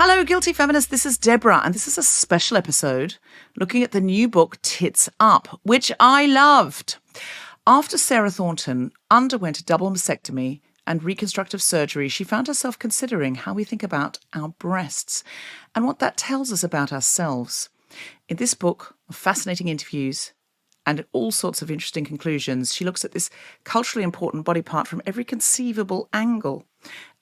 Hello, Guilty Feminists. This is Deborah, and this is a special episode looking at the new book, Tits Up, which I loved. After Sarah Thornton underwent a double mastectomy and reconstructive surgery, she found herself considering how we think about our breasts and what that tells us about ourselves. In this book of fascinating interviews and all sorts of interesting conclusions, she looks at this culturally important body part from every conceivable angle.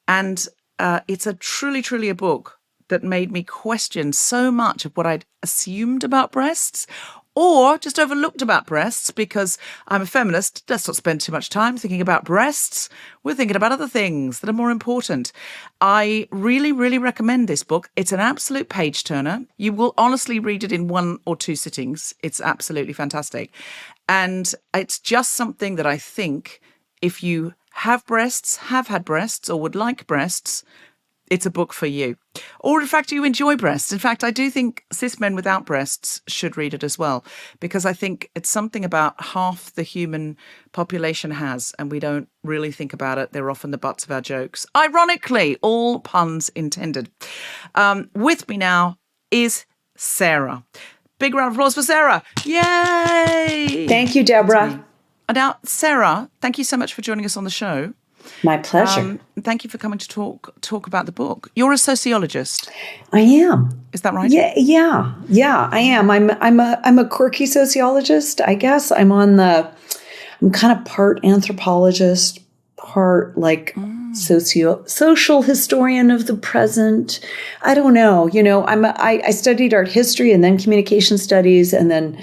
And it's truly a book that made me question so much of what I'd assumed about breasts or just overlooked about breasts because I'm a feminist. Let's not spend too much time thinking about breasts. We're thinking about other things that are more important. I really recommend this book. It's an absolute page turner. You will honestly read it in 1 or 2 sittings. It's absolutely fantastic. And it's just something that I think if you have breasts, have had breasts, or would like breasts, it's a book for you. Or in fact, you enjoy breasts. In fact, I do think cis men without breasts should read it as well, because I think it's something about half the human population has, and we don't really think about it. They're often the butts of our jokes. Ironically, all puns intended. With me now is Sarah. Big round of applause for Sarah. Yay! Thank you, Deborah. And now, Sarah, thank you so much for joining us on the show. My pleasure. Thank you for coming to talk about the book. You're a sociologist. I am. Is that right? Yeah, I am. I'm a quirky sociologist, I guess. I'm kind of part anthropologist, part like social historian of the present. I don't know. I studied art history and then communication studies, and then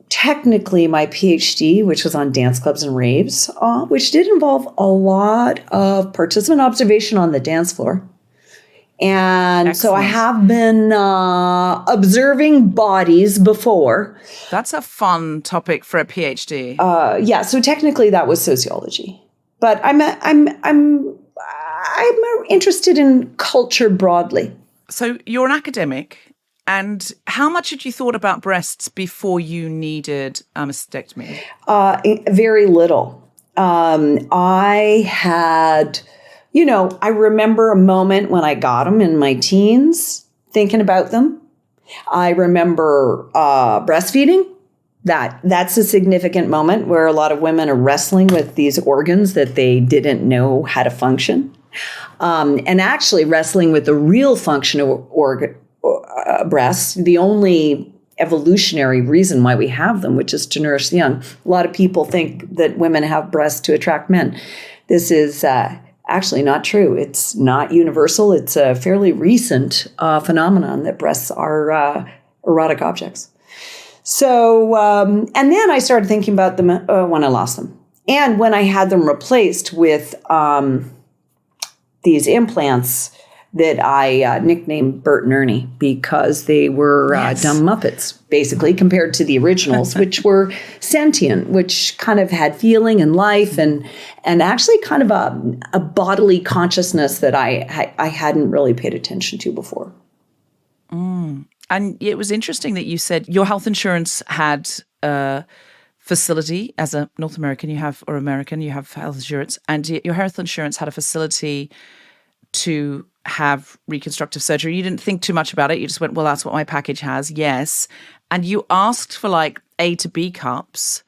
technically my PhD, which was on dance clubs and raves, which did involve a lot of participant observation on the dance floor. And Excellent. So I have been observing bodies before. That's a fun topic for a PhD. So technically that was sociology. But I'm interested in culture broadly. So you're an academic. And how much had you thought about breasts before you needed a mastectomy? Very little. I had, I remember a moment when I got them in my teens, thinking about them. I remember breastfeeding. That's a significant moment where a lot of women are wrestling with these organs that they didn't know how to function. And actually wrestling with the real function of breasts, the only evolutionary reason why we have them, which is to nourish the young. A lot of people think that women have breasts to attract men. This is actually not true. It's not universal. It's a fairly recent phenomenon that breasts are erotic objects. So, and then I started thinking about them when I lost them. And when I had them replaced with these implants that I nicknamed Bert and Ernie because they were dumb Muppets, basically, compared to the originals, which were sentient, which kind of had feeling and life and actually kind of a bodily consciousness that I hadn't really paid attention to before. And it was interesting that you said your health insurance had a facility. As a North American, you have health insurance, and your health insurance had a facility to have reconstructive surgery. You didn't think too much about it. You just went, well, that's what my package has. Yes. And you asked for like A to B cups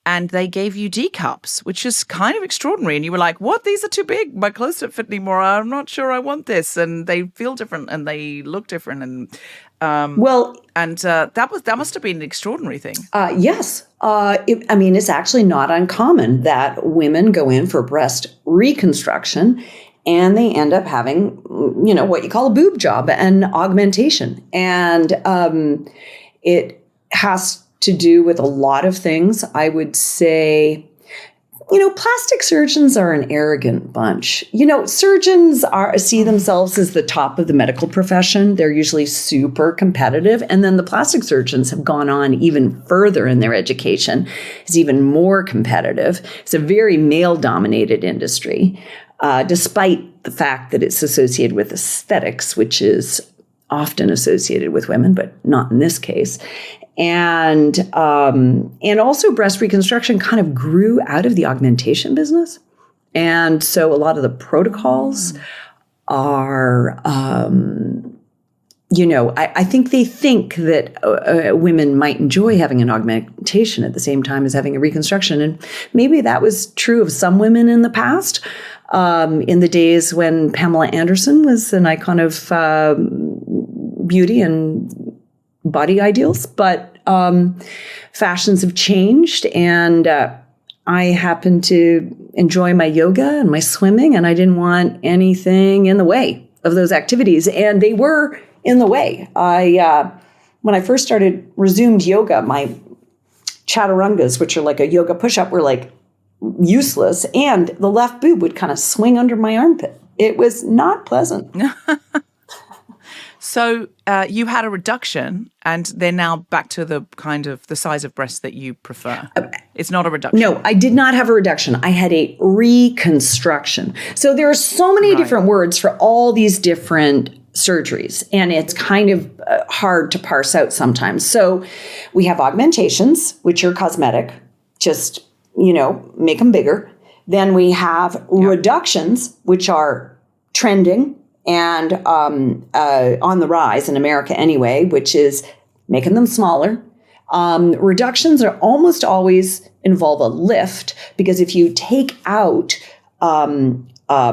and they gave you D cups, which is kind of extraordinary. And you were like, what? These are too big. My clothes don't fit anymore. I'm not sure I want this. And they feel different and they look different. And that must have been an extraordinary thing. Yes. It's actually not uncommon that women go in for breast reconstruction and they end up having, what you call a boob job and augmentation. And it has to do with a lot of things. I would say, plastic surgeons are an arrogant bunch. Surgeons see themselves as the top of the medical profession. They're usually super competitive. And then the plastic surgeons have gone on even further in their education. It's even more competitive. It's a very male-dominated industry. Despite the fact that it's associated with aesthetics, which is often associated with women, but not in this case. And also breast reconstruction kind of grew out of the augmentation business. And so a lot of the protocols are, I think they think that women might enjoy having an augmentation at the same time as having a reconstruction. And maybe that was true of some women in the past, in the days when Pamela Anderson was an icon of beauty and body ideals. But fashions have changed, and I happen to enjoy my yoga and my swimming, and I didn't want anything in the way of those activities. And they were in the way. When I first resumed yoga, my chaturangas, which are like a yoga push-up, were like useless, and the left boob would kind of swing under my armpit. It was not pleasant. So you had a reduction, and they're now back to the kind of the size of breasts that you prefer. It's not a reduction. No, I did not have a reduction. I had a reconstruction. So there are so many different words for all these different surgeries, and it's kind of hard to parse out sometimes. So we have augmentations, which are cosmetic, just, make them bigger. Then we have reductions, which are trending and on the rise in America anyway, which is making them smaller. Reductions are almost always involve a lift, because if you take out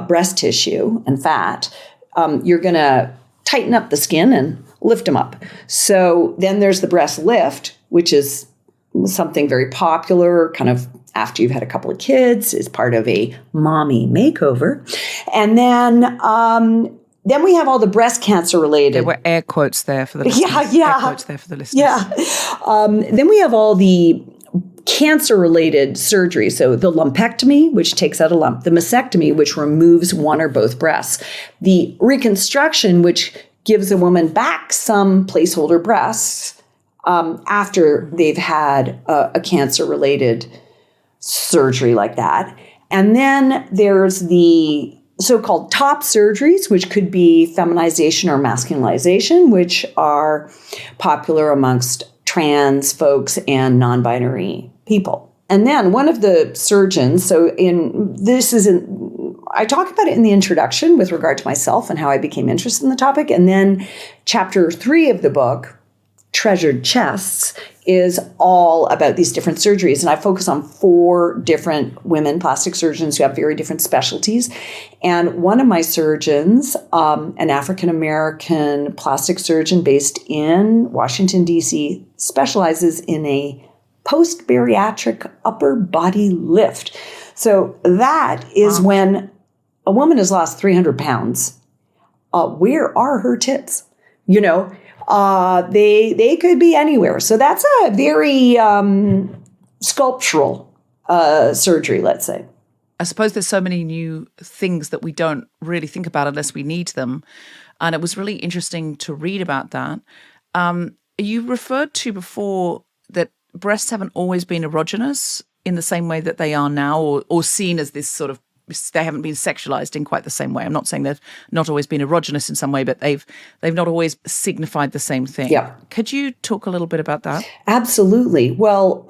breast tissue and fat, you're going to tighten up the skin and lift them up. So then there's the breast lift, which is something very popular kind of after you've had a couple of kids, is part of a mommy makeover. And then we have all the breast cancer related. There were air quotes there for the listeners. Yeah. Air quotes there for the listeners. Yeah. Then we have all the cancer-related surgery. So the lumpectomy, which takes out a lump, the mastectomy, which removes one or both breasts, the reconstruction, which gives a woman back some placeholder breasts after they've had a cancer-related surgery like that. And then there's the so-called top surgeries, which could be feminization or masculinization, which are popular amongst trans folks and non-binary people. And then one of the surgeons, I talk about it in the introduction with regard to myself and how I became interested in the topic. And then chapter 3 of the book, Treasured Chests, is all about these different surgeries. And I focus on 4 different women plastic surgeons who have very different specialties. And one of my surgeons, an African-American plastic surgeon based in Washington, D.C., specializes in a post-bariatric upper body lift. So that is when a woman has lost 300 pounds. Where are her tits? They could be anywhere. So that's a very sculptural surgery, let's say. I suppose there's so many new things that we don't really think about unless we need them. And it was really interesting to read about that. You referred to before that breasts haven't always been erogenous in the same way that they are now, or seen as this sort of, they haven't been sexualized in quite the same way. I'm not saying they've not always been erogenous in some way, but they've not always signified the same thing. Yeah. Could you talk a little bit about that? Absolutely. Well,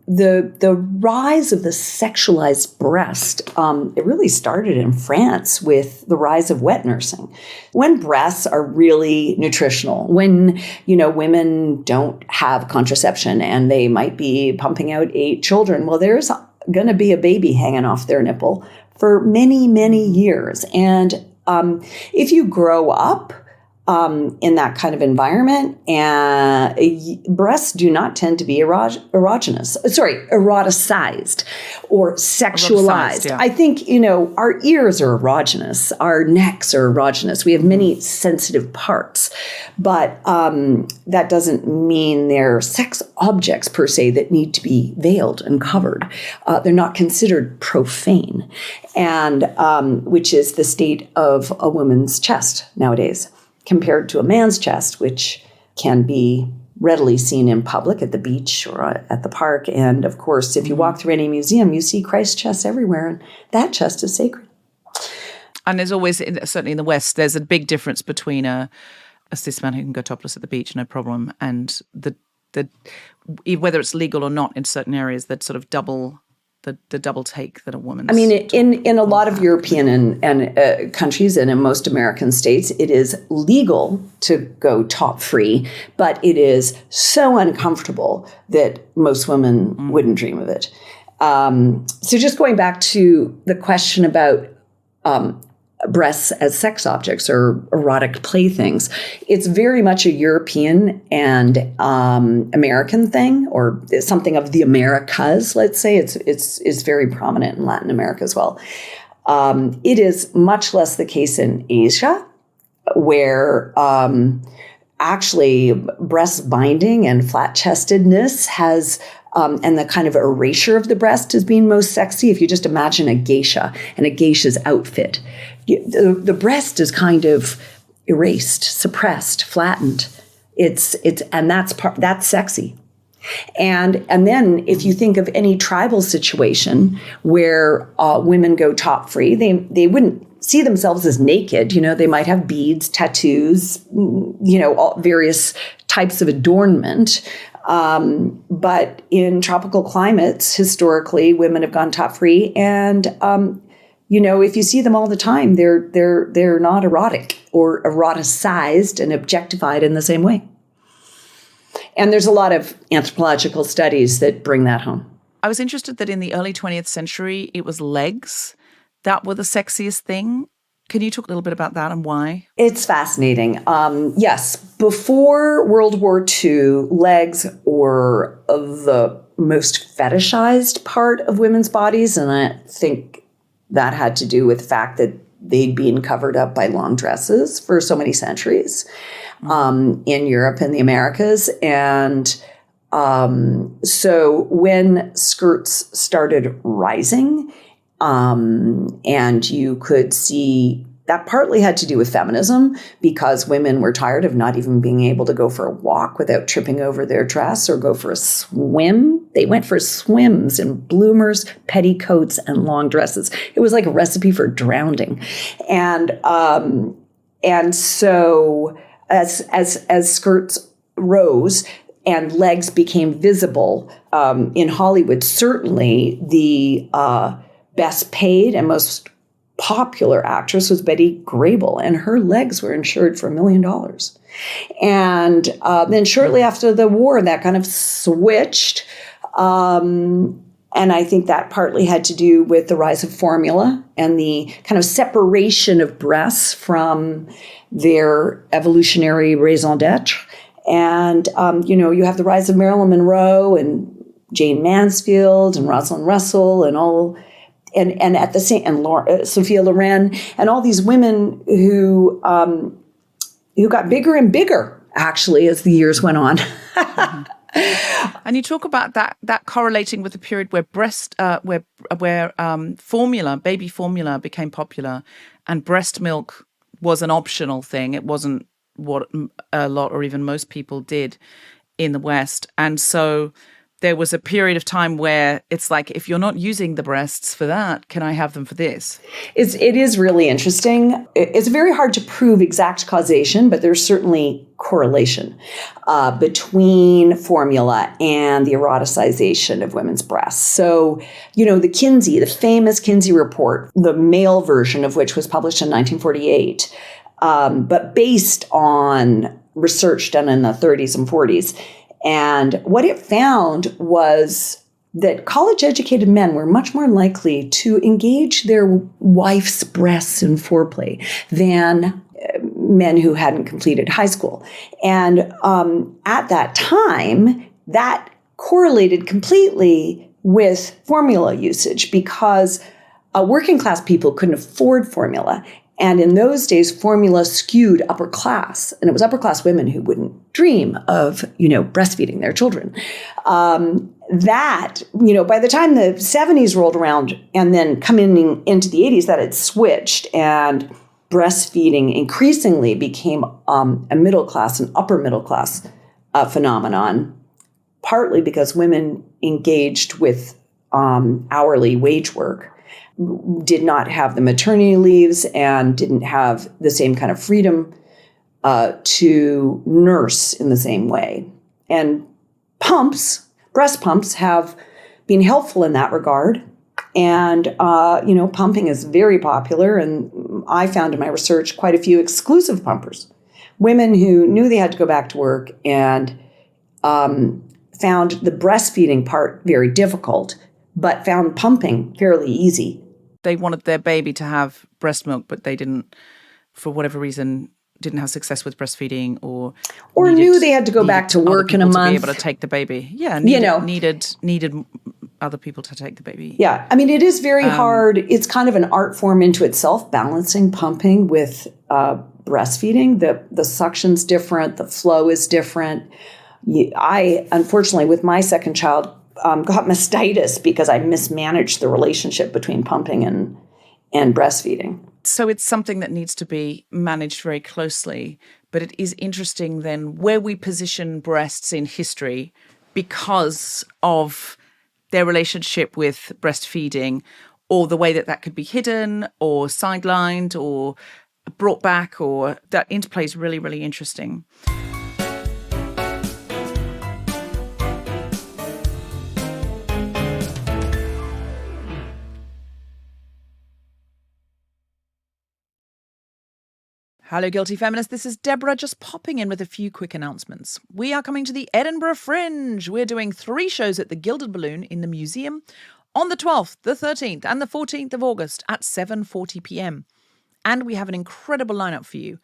the rise of the sexualized breast, it really started in France with the rise of wet nursing. When breasts are really nutritional, when, women don't have contraception and they might be pumping out 8 children, well, there's going to be a baby hanging off their nipple for many, many years. And if you grow up in that kind of environment, breasts do not tend to be erogenous, eroticized or sexualized. Yeah. I think, our ears are erogenous, our necks are erogenous. We have many sensitive parts, but that doesn't mean they're sex objects per se that need to be veiled and covered. They're not considered profane, and which is the state of a woman's chest nowadays, compared to a man's chest, which can be readily seen in public at the beach or at the park. And of course, if you walk through any museum, you see Christ's chest everywhere, and that chest is sacred. And there's always, certainly in the West, there's a big difference between a cis man who can go topless at the beach, no problem, and the whether it's legal or not in certain areas, that sort of double the double take that a woman's. I mean, in a lot of European and countries and in most American states, it is legal to go top free, but it is so uncomfortable that most women wouldn't dream of it. So just going back to the question about breasts as sex objects or erotic playthings, it's very much a European and American thing, or something of the Americas. Let's say it's very prominent in Latin America as well. It is much less the case in Asia, where actually breast binding and flat-chestedness has and the kind of erasure of the breast as being most sexy. If you just imagine a geisha and a geisha's outfit, the breast is kind of erased, suppressed, flattened. And that's sexy. And then if you think of any tribal situation where women go top free, they wouldn't see themselves as naked. They might have beads, tattoos, all various types of adornment. But in tropical climates, historically, women have gone top free, and if you see them all the time, they're not erotic or eroticized and objectified in the same way. And there's a lot of anthropological studies that bring that home. I was interested that in the early 20th century, it was legs that were the sexiest thing. Can you talk a little bit about that and why? It's fascinating. Yes, before World War II, legs were the most fetishized part of women's bodies. And I think that had to do with the fact that they'd been covered up by long dresses for so many centuries in Europe and the Americas. And so when skirts started rising, and you could see that partly had to do with feminism, because women were tired of not even being able to go for a walk without tripping over their dress or go for a swim. They went for swims in bloomers, petticoats, and long dresses. It was like a recipe for drowning. And so as skirts rose and legs became visible in Hollywood, certainly the best paid and most popular actress was Betty Grable, and her legs were insured for $1 million. And then shortly after the war, that kind of switched. And I think that partly had to do with the rise of formula and the kind of separation of breasts from their evolutionary raison d'etre. And, you have the rise of Marilyn Monroe and Jane Mansfield and Rosalind Russell and all. And at the same, and Sophia Loren, and all these women who got bigger and bigger, actually, as the years went on. And you talk about that correlating with the period where formula, baby formula, became popular, and breast milk was an optional thing. It wasn't what a lot or even most people did in the West, and so there was a period of time where it's like, if you're not using the breasts for that, can I have them for this? It is really interesting. It's very hard to prove exact causation, but there's certainly correlation between formula and the eroticization of women's breasts. So, the famous Kinsey report, the male version of which was published in 1948, but based on research done in the 30s and 40s, and what it found was that college-educated men were much more likely to engage their wife's breasts in foreplay than men who hadn't completed high school. And at that time, that correlated completely with formula usage, because working-class people couldn't afford formula. And in those days, formula skewed upper class, and it was upper class women who wouldn't dream of, breastfeeding their children. By the time the 70s rolled around and then coming into the 80s, that had switched, and breastfeeding increasingly became a middle class and upper middle class phenomenon, partly because women engaged with hourly wage work, did not have the maternity leaves, and didn't have the same kind of freedom to nurse in the same way. And breast pumps have been helpful in that regard. And, pumping is very popular. And I found in my research quite a few exclusive pumpers, women who knew they had to go back to work and found the breastfeeding part very difficult, but found pumping fairly easy. They wanted their baby to have breast milk, but they didn't, for whatever reason, didn't have success with breastfeeding, or knew they had to go back to work in a month to be able to take the baby. Yeah, needed other people to take the baby. Yeah, I mean, it is very hard. It's kind of an art form into itself, balancing pumping with breastfeeding. The suction's different, the flow is different. I, unfortunately, with my second child, got mastitis because I mismanaged the relationship between pumping and breastfeeding. So it's something that needs to be managed very closely. But it is interesting then where we position breasts in history because of their relationship with breastfeeding, or the way that could be hidden or sidelined or brought back, or that interplay is really, really interesting. Hello, Guilty Feminists. This is Deborah, just popping in with a few quick announcements. We are coming to the Edinburgh Fringe. We're doing 3 shows at the Gilded Balloon in the museum on the 12th, the 13th and the 14th of August at 7:40 p.m. And we have an incredible lineup for you.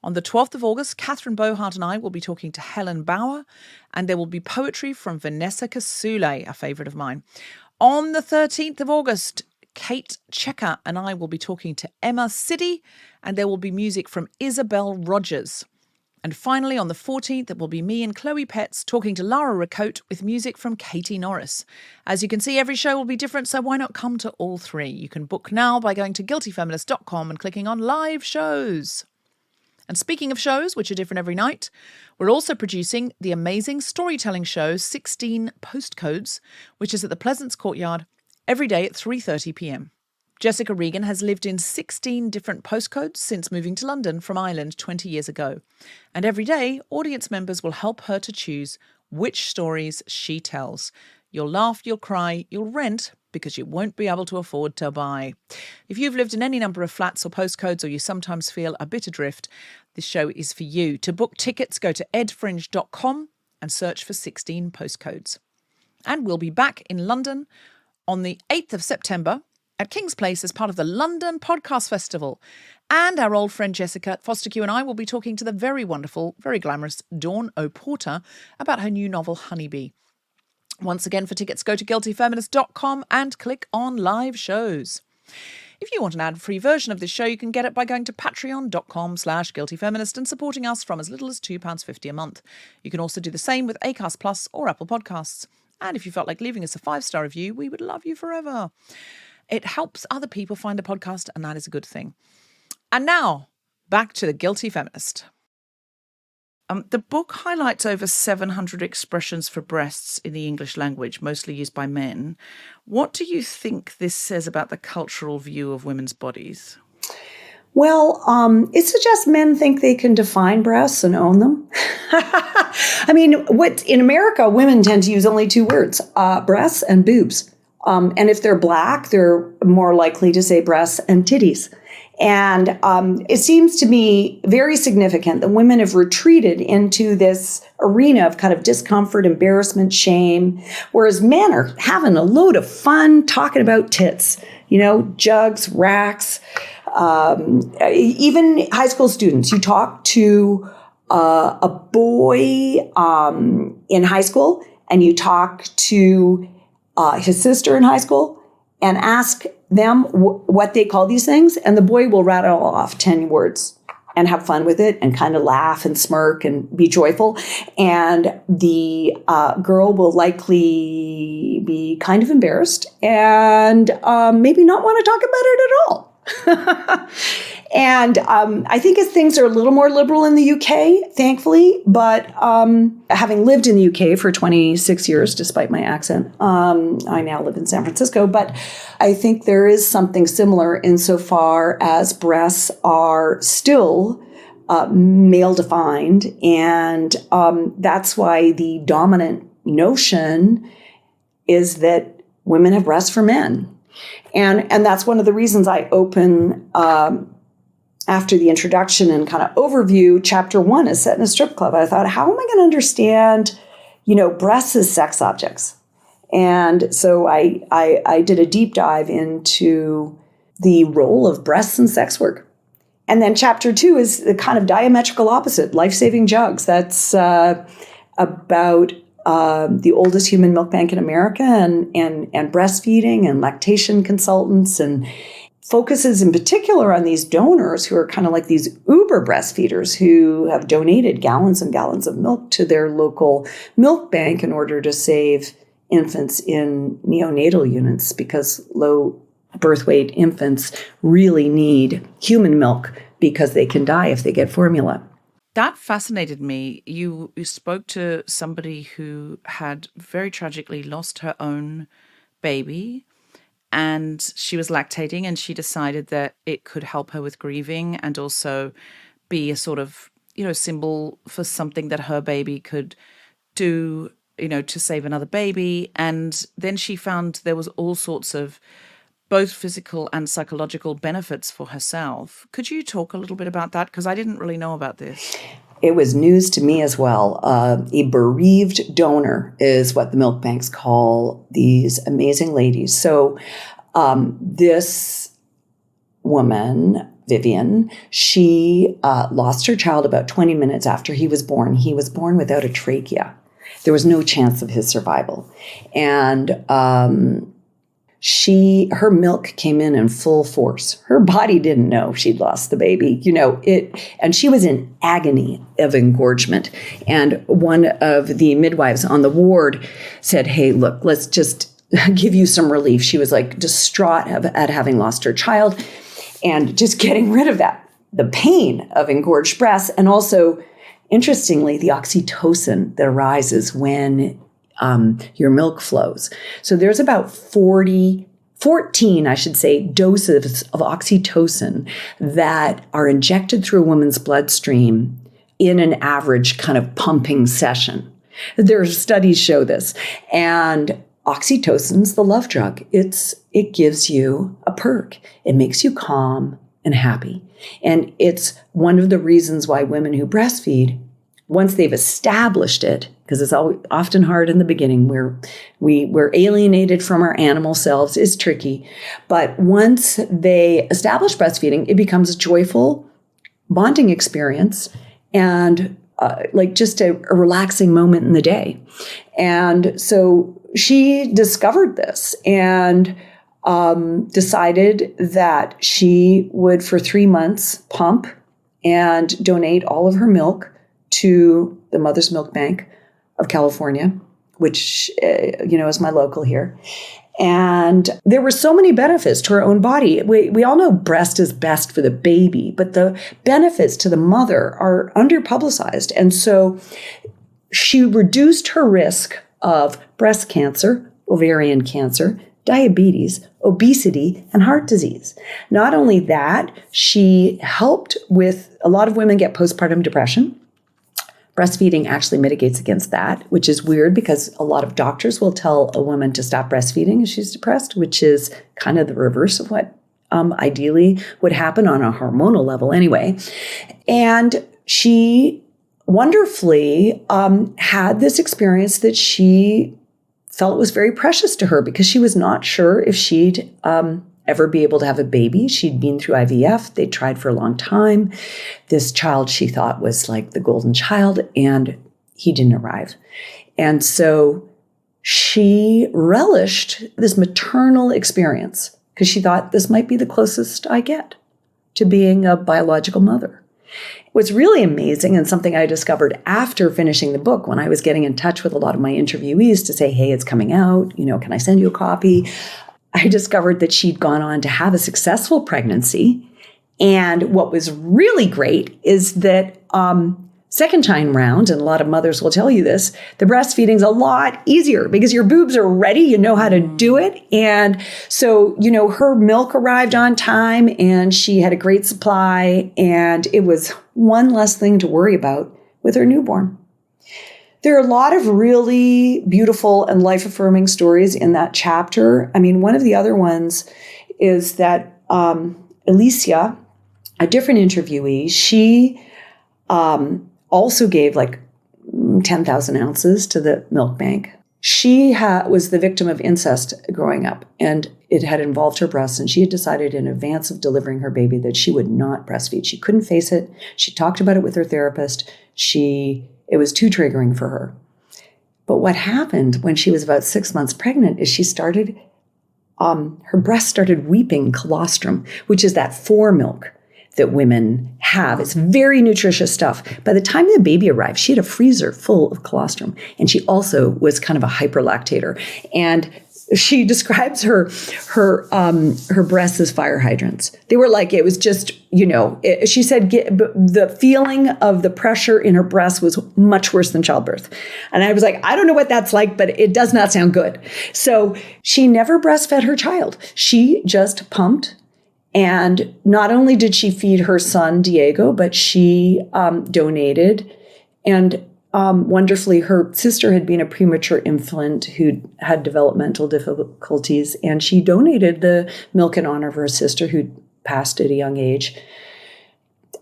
On the 12th of August, Catherine Bohart and I will be talking to Helen Bauer, and there will be poetry from Vanessa Kasule, a favourite of mine. On the 13th of August, Kate Checker and I will be talking to Emma Siddy, and there will be music from Isabel Rogers. And finally, on the 14th, it will be me and Chloe Petts talking to Lara Racote with music from Katie Norris. As you can see, every show will be different, so why not come to all 3? You can book now by going to guiltyfeminist.com and clicking on live shows. And speaking of shows, which are different every night, we're also producing the amazing storytelling show 16 Postcodes, which is at the Pleasance Courtyard every day at 3:30 p.m. Jessica Regan has lived in 16 different postcodes since moving to London from Ireland 20 years ago. And every day, audience members will help her to choose which stories she tells. You'll laugh, you'll cry, you'll rent, because you won't be able to afford to buy. If you've lived in any number of flats or postcodes, or you sometimes feel a bit adrift, this show is for you. To book tickets, go to edfringe.com and search for 16 postcodes. And we'll be back in London on the 8th of September at King's Place as part of the London Podcast Festival. And our old friend Jessica Foster-Q and I will be talking to the very wonderful, very glamorous Dawn O'Porter about her new novel, Honeybee. Once again, for tickets, go to guiltyfeminist.com and click on live shows. If you want an ad-free version of this show, you can get it by going to patreon.com/guiltyfeminist and supporting us from as little as £2.50 a month. You can also do the same with Acast Plus or Apple Podcasts. And if you felt like leaving us a 5-star review, we would love you forever. It helps other people find a podcast, and that is a good thing. And now, back to The Guilty Feminist. The book highlights over 700 expressions for breasts in the English language, mostly used by men. What do you think this says about the cultural view of women's bodies? Well, it suggests men think they can define breasts and own them. I mean, in America, women tend to use only 2 words, breasts and boobs. And if they're black, they're more likely to say breasts and titties. And it seems to me very significant that women have retreated into this arena of kind of discomfort, embarrassment, shame, whereas men are having a load of fun talking about tits, jugs, racks, even high school students. You talk to a boy in high school, and you talk to his sister in high school, and ask them what they call these things, and the boy will rattle off 10 words and have fun with it and kind of laugh and smirk and be joyful. And the girl will likely be kind of embarrassed and maybe not want to talk about it at all. And I think as things are a little more liberal in the UK, thankfully, but having lived in the UK for 26 years, despite my accent, I now live in San Francisco, but I think there is something similar insofar as breasts are still male-defined, and that's why the dominant notion is that women have breasts for men. And that's one of the reasons I open after the introduction and kind of overview. Chapter 1 is set in a strip club. I thought, how am I going to understand, breasts as sex objects? And so I did a deep dive into the role of breasts in sex work. And then chapter 2 is the kind of diametrical opposite, life-saving jugs. That's about the oldest human milk bank in America and breastfeeding and lactation consultants, and focuses in particular on these donors who are kind of like these uber breastfeeders who have donated gallons and gallons of milk to their local milk bank in order to save infants in neonatal units, because low birth weight infants really need human milk because they can die if they get formula. That fascinated me. You spoke to somebody who had very tragically lost her own baby, and she was lactating, and she decided that it could help her with grieving and also be a sort of, symbol for something that her baby could do, to save another baby. And then she found there was all sorts of both physical and psychological benefits for herself. Could you talk a little bit about that? Because I didn't really know about this. It was news to me as well. A bereaved donor is what the milk banks call these amazing ladies. So this woman, Vivian, she lost her child about 20 minutes after he was born. He was born without a trachea. There was no chance of his survival. And her milk came in full force. Her body didn't know she'd lost the baby, and she was in agony of engorgement. And one of the midwives on the ward said, "Hey, look, let's just give you some relief." She was like distraught at having lost her child and just getting rid of the pain of engorged breasts. And also, interestingly, the oxytocin that arises when your milk flows. So there's about 14 doses of oxytocin that are injected through a woman's bloodstream in an average kind of pumping session. Their studies show this. And oxytocin's the love drug. It gives you a perk. It makes you calm and happy. And it's one of the reasons why women who breastfeed, once they've established it, because it's often hard in the beginning, where we're alienated from our animal selves, is tricky. But once they establish breastfeeding, it becomes a joyful bonding experience and like just a relaxing moment in the day. And so she discovered this and decided that she would, for 3 months, pump and donate all of her milk to the Mother's Milk Bank of California, which, is my local here. And there were so many benefits to her own body. We all know breast is best for the baby, but the benefits to the mother are underpublicized. And so she reduced her risk of breast cancer, ovarian cancer, diabetes, obesity, and heart disease. Not only that, she helped with a lot of women get postpartum depression. Breastfeeding actually mitigates against that, which is weird because a lot of doctors will tell a woman to stop breastfeeding if she's depressed, which is kind of the reverse of what ideally would happen on a hormonal level anyway. And she wonderfully had this experience that she felt was very precious to her because she was not sure if she'd ever be able to have a baby. She'd been through IVF. They tried for a long time. This child she thought was like the golden child, and he didn't arrive. And so she relished this maternal experience because she thought this might be the closest I get to being a biological mother. What's really amazing, and something I discovered after finishing the book, when I was getting in touch with a lot of my interviewees to say, hey, it's coming out, can I send you a copy? I discovered that she'd gone on to have a successful pregnancy. And what was really great is that second time round, and a lot of mothers will tell you this, the breastfeeding's a lot easier because your boobs are ready, you know how to do it. And so, her milk arrived on time and she had a great supply, and it was one less thing to worry about with her newborn. There are a lot of really beautiful and life-affirming stories in that chapter. I mean, one of the other ones is that Alicia, a different interviewee, she also gave like 10,000 ounces to the milk bank. She was the victim of incest growing up, and it had involved her breasts, and she had decided in advance of delivering her baby that she would not breastfeed. She couldn't face it. She talked about it with her therapist. It was too triggering for her. But what happened when she was about 6 months pregnant is she started, her breast started weeping colostrum, which is that foremilk that women have. It's very nutritious stuff. By the time the baby arrived, she had a freezer full of colostrum, and she also was kind of a hyperlactator. And she describes her breasts as fire hydrants. They were like, it was just, she said the feeling of the pressure in her breast was much worse than childbirth. And I was like, I don't know what that's like, but it does not sound good. So she never breastfed her child. She just pumped. And not only did she feed her son, Diego, but she donated. And wonderfully, her sister had been a premature infant who had developmental difficulties. And she donated the milk in honor of her sister, who passed at a young age.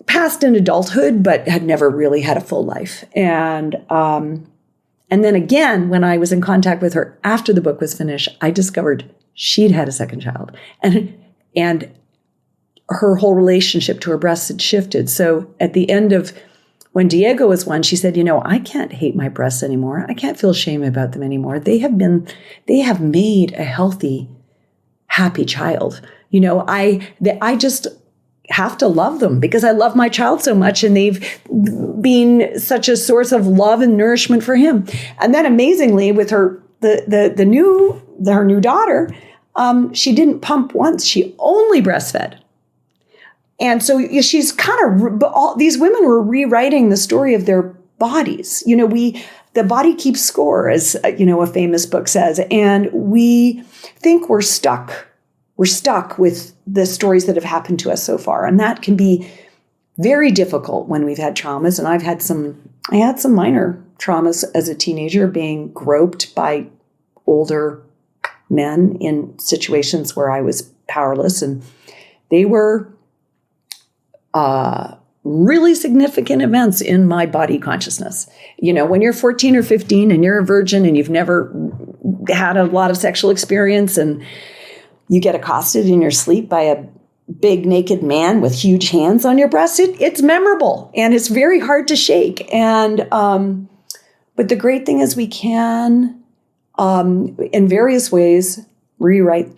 Passed in adulthood, but had never really had a full life. And then again, when I was in contact with her after the book was finished, I discovered she'd had a second child. And her whole relationship to her breasts had shifted. So at the end of when Diego was one, she said, I can't hate my breasts anymore. I can't feel shame about them anymore. They have made a healthy, happy child. I just have to love them because I love my child so much, and they've been such a source of love and nourishment for him. And then amazingly, with her new daughter, she didn't pump once. She only breastfed. And so she's these women were rewriting the story of their bodies. The body keeps score, as a famous book says, and we think we're stuck. We're stuck with the stories that have happened to us so far. And that can be very difficult when we've had traumas. And I had some minor traumas as a teenager, being groped by older men in situations where I was powerless. And they were really significant events in my body consciousness. When you're 14 or 15 and you're a virgin and you've never had a lot of sexual experience, and you get accosted in your sleep by a big naked man with huge hands on your breast, it's memorable and it's very hard to shake. And but the great thing is we can, in various ways, rewrite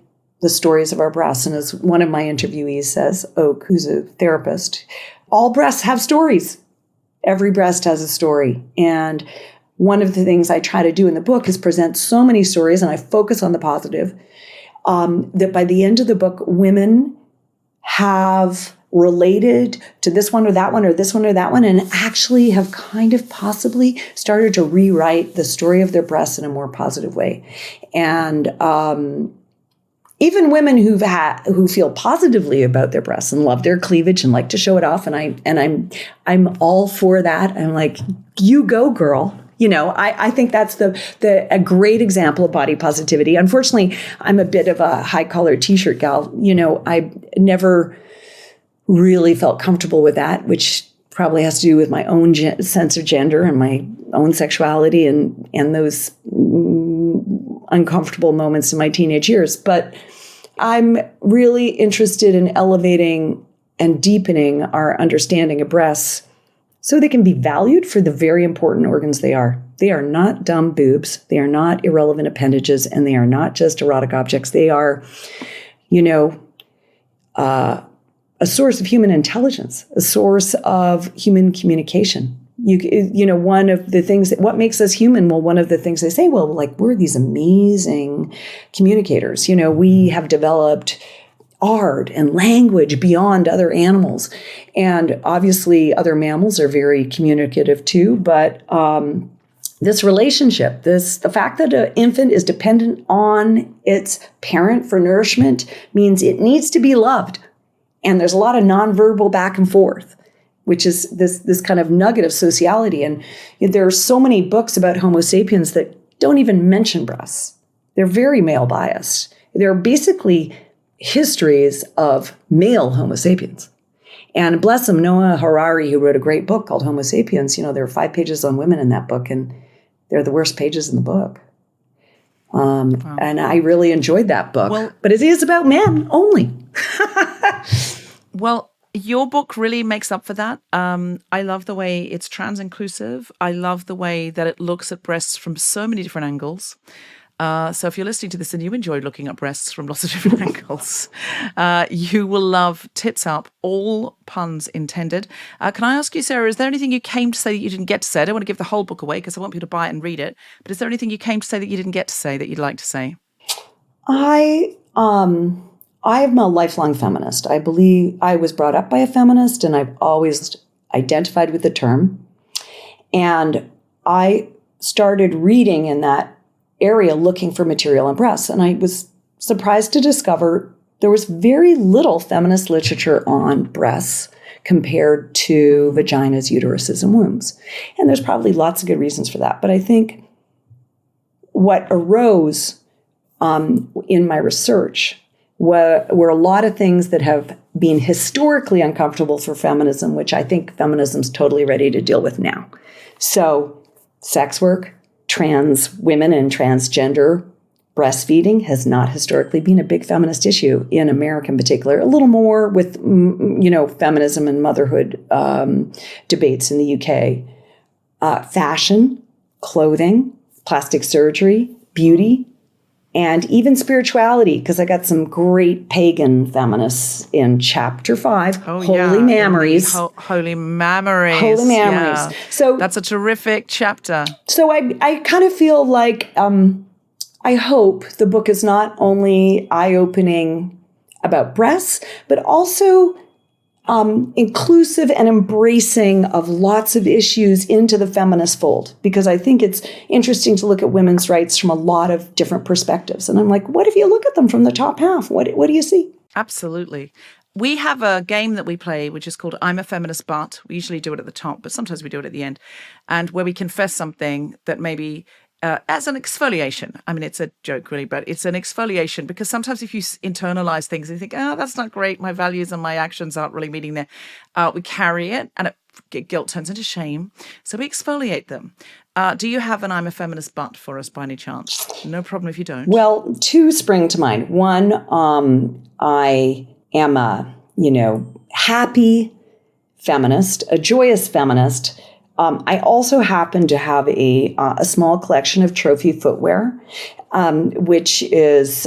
the stories of our breasts. And as one of my interviewees says, Oak, who's a therapist, all breasts have stories. Every breast has a story. And one of the things I try to do in the book is present so many stories, and I focus on the positive, that by the end of the book, women have related to this one or that one or this one or that one, and actually have kind of possibly started to rewrite the story of their breasts in a more positive way. And even women who feel positively about their breasts and love their cleavage and like to show it off, and I'm all for that. I'm like, you go, girl. I think that's a great example of body positivity. Unfortunately, I'm a bit of a high collar t-shirt gal. I never really felt comfortable with that, which probably has to do with my own sense of gender and my own sexuality and those uncomfortable moments in my teenage years. But I'm really interested in elevating and deepening our understanding of breasts so they can be valued for the very important organs they are. They are not dumb boobs. They are not irrelevant appendages, and they are not just erotic objects. They are, a source of human intelligence, a source of human communication. One of the things what makes us human, well, one of the things they say, we're these amazing communicators. We have developed art and language beyond other animals. And obviously other mammals are very communicative too, but this relationship, the fact that an infant is dependent on its parent for nourishment means it needs to be loved. And there's a lot of nonverbal back and forth, which is this kind of nugget of sociality. And there are so many books about Homo sapiens that don't even mention breasts. They're very male biased. They're basically histories of male Homo sapiens. And bless him, Noah Harari, who wrote a great book called Homo Sapiens, there are 5 pages on women in that book, and they're the worst pages in the book. Wow. And I really enjoyed that book. But it is about men only. Well, your book really makes up for that. I love the way it's trans-inclusive. I love the way that it looks at breasts from so many different angles. So if you're listening to this and you enjoy looking at breasts from lots of different angles, you will love Tits Up, all puns intended. Can I ask you, Sarah, is there anything you came to say that you didn't get to say? I don't want to give the whole book away because I want people to buy it and read it. But is there anything you came to say that you didn't get to say that you'd like to say? I am a lifelong feminist. I believe I was brought up by a feminist, and I've always identified with the term. And I started reading in that area looking for material on breasts. And I was surprised to discover there was very little feminist literature on breasts compared to vaginas, uteruses, and wombs. And there's probably lots of good reasons for that. But I think what arose in my research were a lot of things that have been historically uncomfortable for feminism, which I think feminism's totally ready to deal with now. So sex work, trans women and transgender breastfeeding has not historically been a big feminist issue in America in particular, a little more with, feminism and motherhood debates in the UK. Fashion, clothing, plastic surgery, beauty, and even spirituality, because I got some great pagan feminists in chapter 5, Holy Mammaries. Holy Mammaries. Holy Mammaries. Yeah. So that's a terrific chapter. So I kind of feel like I hope the book is not only eye-opening about breasts, but also inclusive and embracing of lots of issues into the feminist fold, because I think it's interesting to look at women's rights from a lot of different perspectives. And I'm like, what if you look at them from the top half? What do you see? Absolutely. We have a game that we play, which is called I'm a Feminist But. We usually do it at the top, but sometimes we do it at the end. And where we confess something that maybe as an exfoliation. I mean, it's a joke really, but it's an exfoliation, because sometimes if you internalize things and you think, oh, that's not great, my values and my actions aren't really meeting there, we carry it and guilt turns into shame. So we exfoliate them. Do you have an I'm a Feminist But for us by any chance? No problem if you don't. Well, 2 spring to mind. One, I am a, happy feminist, a joyous feminist. I also happen to have a small collection of trophy footwear, which is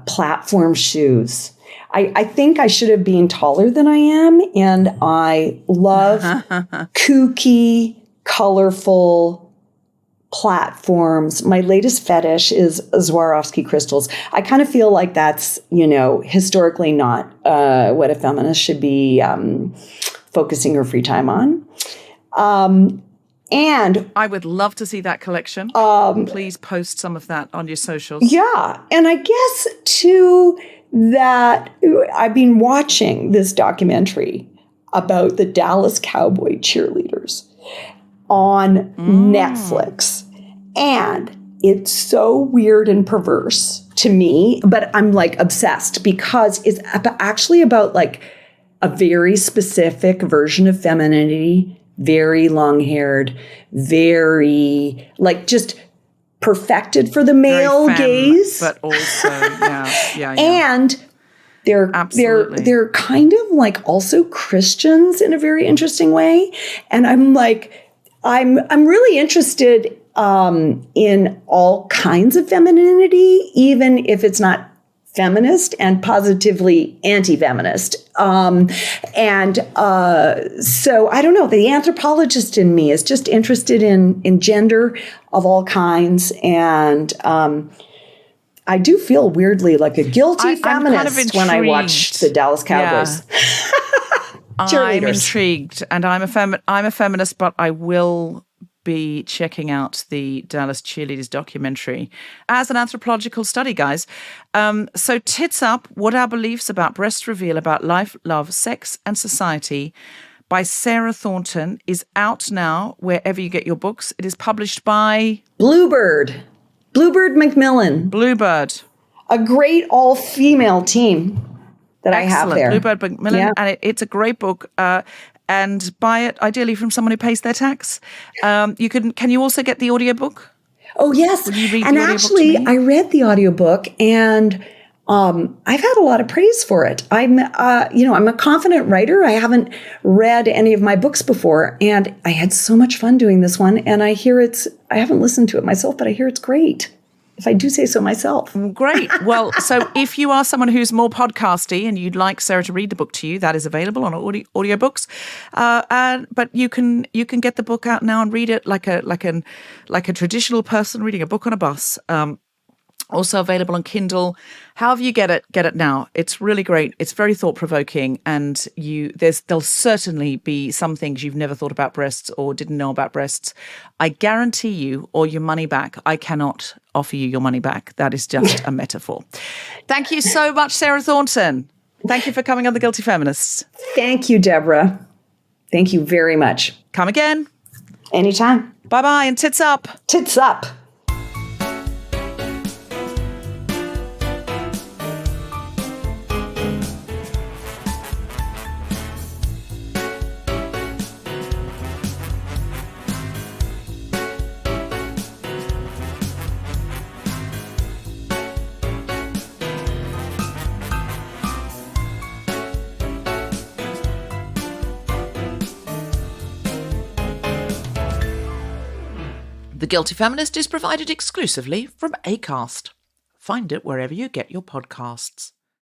platform shoes. I think I should have been taller than I am, and I love kooky, colorful platforms. My latest fetish is Swarovski crystals. I kind of feel like that's, historically not what a feminist should be focusing her free time on. And I would love to see that collection. Please post some of that on your socials. Yeah. And I guess too that I've been watching this documentary about the Dallas Cowboy cheerleaders on Netflix. And it's so weird and perverse to me, but I'm like obsessed because it's actually about like a very specific version of femininity. Very long-haired, very, just perfected for the male gaze. But also, yeah. And they're kind of like also Christians in a very interesting way. And I'm like, I'm really interested in all kinds of femininity, even if it's not feminist and positively anti-feminist. So I don't know, the anthropologist in me is just interested in gender of all kinds. And I do feel weirdly like a guilty feminist when I watch the Dallas Cowboys. Yeah. I'm intrigued, and I'm a feminist, but I will be checking out the Dallas Cheerleaders documentary as an anthropological study, guys. So Tits Up, What Our Beliefs About Breast Reveal About Life, Love, Sex and Society by Sarah Thornton is out now wherever you get your books. It is published by Bluebird Macmillan, Bluebird. a great all-female team that I have there. Bluebird Macmillan, Yeah. and it's a great book. And buy it ideally from someone who pays their tax. Can you also get the audiobook? Oh, yes. Will you read And the audiobook actually, to me? I read the audiobook and I've had a lot of praise for it. I'm a confident writer. I haven't read any of my books before, and I had so much fun doing this one. And I haven't listened to it myself, but I hear it's great, if I do say so myself. Great. Well, so if you are someone who's more podcasty and you'd like Sarah to read the book to you, that is available on audiobooks. But you can get the book out now and read it like a traditional person reading a book on a bus. Also available on Kindle. However you get it now. It's really great. It's very thought-provoking, and there'll certainly be some things you've never thought about breasts or didn't know about breasts. I guarantee you, or your money back. I cannot offer you your money back. That is just a metaphor. Thank you so much, Sarah Thornton. Thank you for coming on The Guilty Feminists. Thank you, Deborah. Thank you very much. Come again. Anytime. Bye-bye, and tits up. Tits up. The Guilty Feminist is provided exclusively from Acast. Find it wherever you get your podcasts.